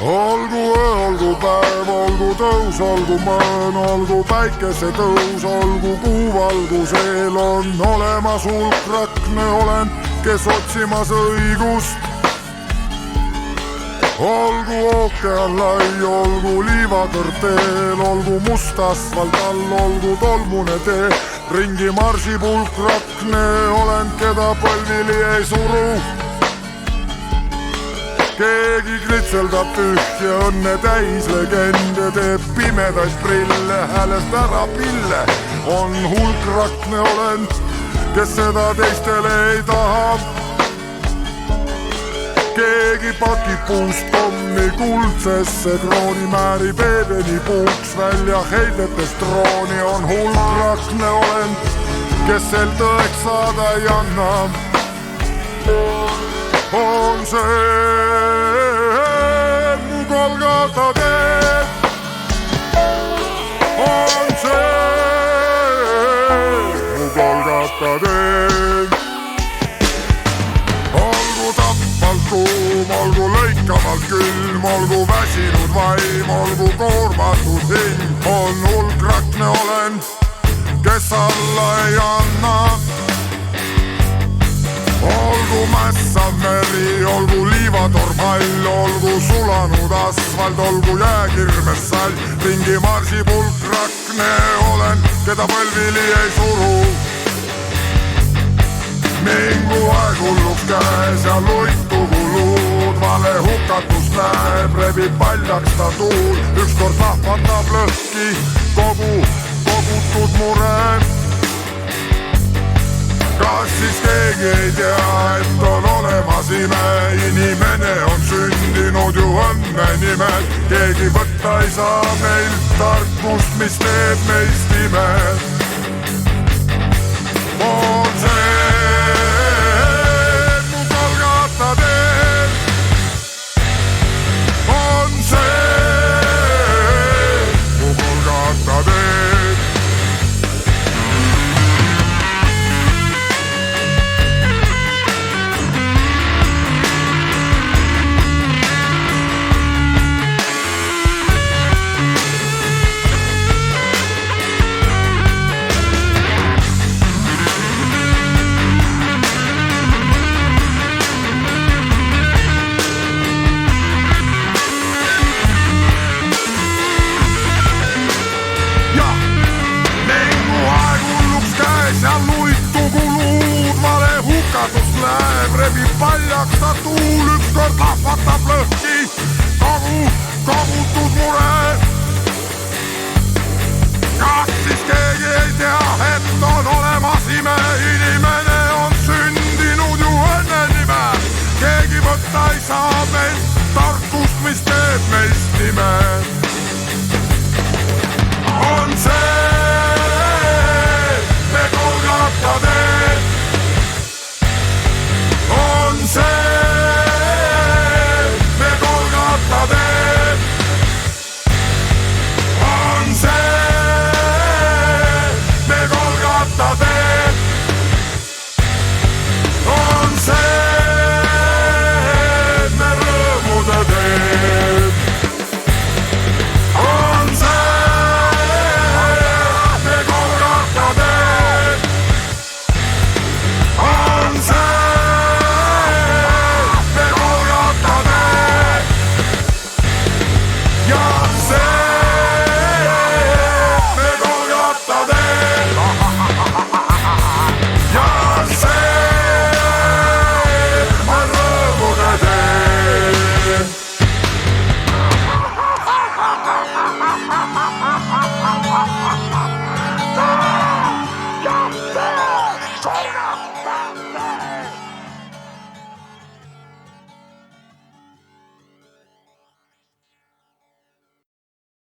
Olgu öö, olgu päev, olgu tõus, olgu mõõn, olgu päikesetõus, olgu kuuvalgus eel, on olemas hulk rakne olend, kes otsimas õigust. Olgu ookean lai, olgu liivakõrd teel, olgu must asfalt all, olgu tolmune tee, ringi marsib hulk rakne olend, keda põlvili ei suru. Keegi kritseldab tühja õnne täis legende, teeb pimedaid prille, häälest ära pille. On hulk rakne olend, kes seda teistele ei taha. Keegi pakib puust tommi kuldsesse krooni, määrib Edeni puuks välja heidetest drooni. On hulk rakne olend, kes sel tõeks saada ei anna. On see mu Golgata tee, on see mu Golgata tee. Olgu tappalt kuum, olgu lõikavalt külm, olgu väsinud vaim, olgu koormatud hing. On hulk rakne olend, kes alla ei anna. Olgu mässav meri, olgu liivatorm hall, olgu sulanud asfalt, olgu jääkirmes sall. Ringi marsib hulk rakne olend, keda põlvili ei suru. Minguaeg hulluks käes ja luitugu luud, vale hukatus näeb, rebib paljaks ta tuul. Ükskord lahvatab lõhki kogutud mure. Kas siis keegi ei tea, et on olemas ime, inimene on sündinud ju õnne nimel. Keegi võtta ei saa meilt tarkust, mis teeb meist ime. On see mu Golgata tee, on see mu Golgata tee. Rebib paljaks ta tuul, ükskord lahvatab lõhki kogutud mure. Kas siis keegi ei tea, et on olemas ime, inimene on sündinud ju õnne nimel. Keegi võtta ei saa meilt tarkust, mis teeb meist ime.